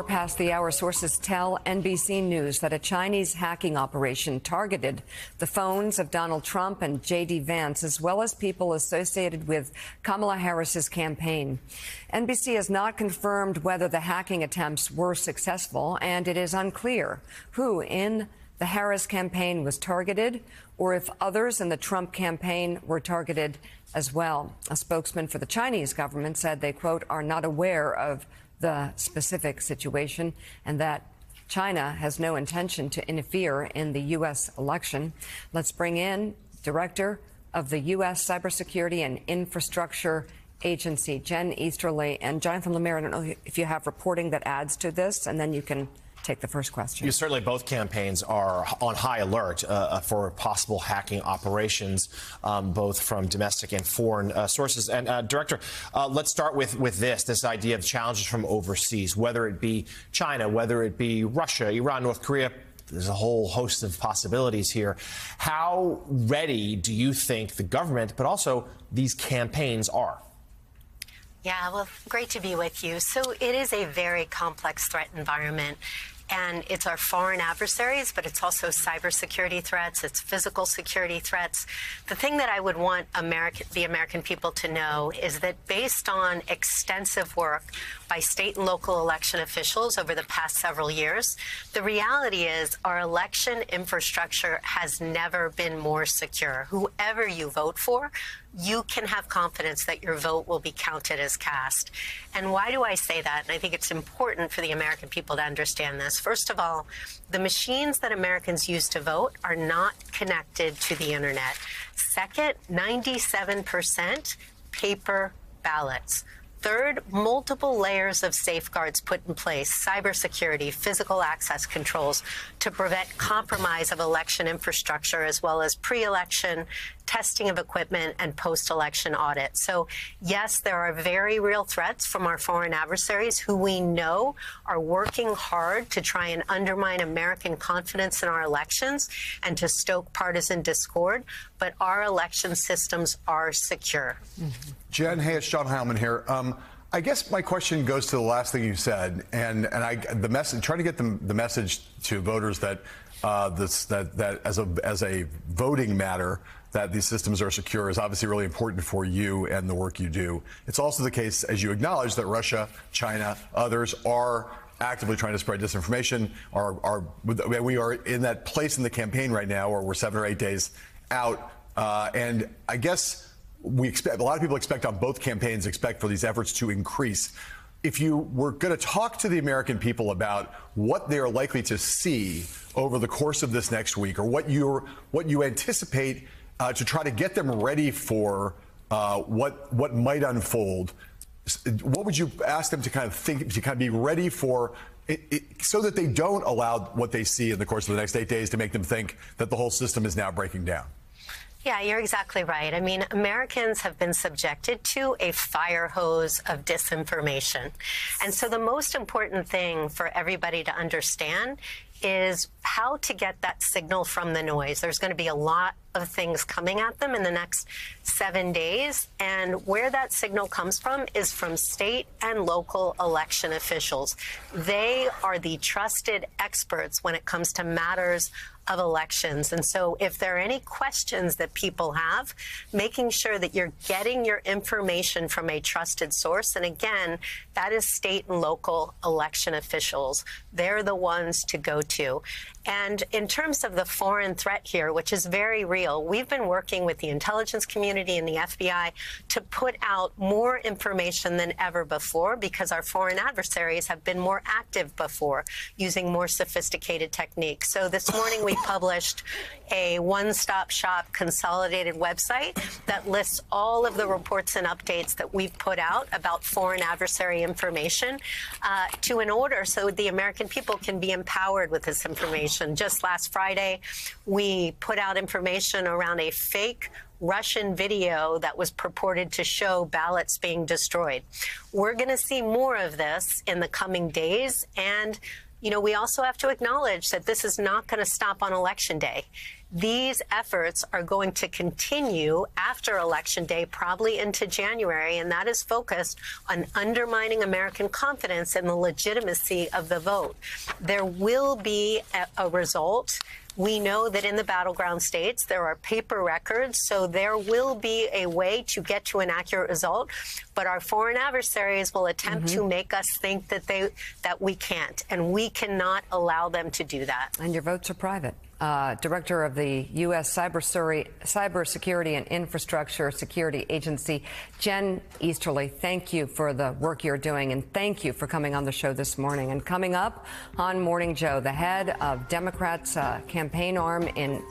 Past the hour, sources tell NBC News that a Chinese hacking operation targeted the phones of Donald Trump and J.D. Vance, as well as people associated with Kamala Harris's campaign. NBC has not confirmed whether the hacking attempts were successful, and it is unclear who in the Harris campaign was targeted or if others in the Trump campaign were targeted as well. A spokesman for the Chinese government said they, quote, are not aware of the specific situation and that China has no intention to interfere in the U.S. election. Let's bring in Director of the U.S. Cybersecurity and Infrastructure Agency, Jen Easterly. And Jonathan Lemire, I don't know if you have reporting that adds to this, and then you can take the first question. Certainly both campaigns are on high alert for possible hacking operations, both from domestic and foreign sources. And Director, let's start with this idea of challenges from overseas, whether it be China, whether it be Russia, Iran, North Korea. There's a whole host of possibilities here. How ready do you think the government, but also these campaigns are? Yeah, well, great to be with you. So it is a very complex threat environment. And it's our foreign adversaries, but it's also cybersecurity threats. It's physical security threats. The thing that I would want the American people to know is that based on extensive work by state and local election officials over the past several years, the reality is our election infrastructure has never been more secure. Whoever you vote for, you can have confidence that your vote will be counted as cast. And why do I say that? And I think it's important for the American people to understand this. First of all, the machines that Americans use to vote are not connected to the internet. Second, 97% paper ballots. Third, multiple layers of safeguards put in place, cybersecurity, physical access controls to prevent compromise of election infrastructure, as well as pre-election testing of equipment and post-election audit. So, yes, there are very real threats from our foreign adversaries who we know are working hard to try and undermine American confidence in our elections and to stoke partisan discord, but our election systems are secure. Jen, hey, it's John Heilemann here. I guess my question goes to the last thing you said, and the message, trying to get the message to voters that that as a voting matter, that these systems are secure is obviously really important for you and the work you do. It's also the case, as you acknowledge, that Russia, China, others are actively trying to spread disinformation. We are in that place in the campaign right now where we're 7 or 8 days out, and I guess we expect, a lot of people expect on both campaigns, expect for these efforts to increase. If you were going to talk to the American people about what they're likely to see over the course of this next week, or what you anticipate to try to get them ready for what might unfold, what would you ask them to kind of think, to kind of be ready for so that they don't allow what they see in the course of the next 8 days to make them think that the whole system is now breaking down? Yeah, you're exactly right. I mean, Americans have been subjected to a fire hose of disinformation. And so the most important thing for everybody to understand is how to get that signal from the noise. There's going to be a lot of things coming at them in the next 7 days. And where that signal comes from is from state and local election officials. They are the trusted experts when it comes to matters of elections. And so if there are any questions that people have, making sure that you're getting your information from a trusted source. And again, that is state and local election officials. They're the ones to go to. And in terms of the foreign threat here, which is very real, we've been working with the intelligence community and the FBI to put out more information than ever before, because our foreign adversaries have been more active before, using more sophisticated techniques. So this morning we published a one-stop shop consolidated website that lists all of the reports and updates that we've put out about foreign adversary information to an order so the American people can be empowered with this information. Just last Friday, we put out information around a fake Russian video that was purported to show ballots being destroyed. We're going to see more of this in the coming days. And, you know, we also have to acknowledge that this is not going to stop on Election Day. These efforts are going to continue after Election Day, probably into January, and that is focused on undermining American confidence in the legitimacy of the vote. There will be a result. We know that in the battleground states, there are paper records, so there will be a way to get to an accurate result. But our foreign adversaries will attempt to make us think that we can't, and we cannot allow them to do that. And your votes are private. Director of the U.S. Cybersecurity and Infrastructure Security Agency, Jen Easterly, thank you for the work you're doing, and thank you for coming on the show this morning. And coming up on Morning Joe, the head of Democrats' campaign arm in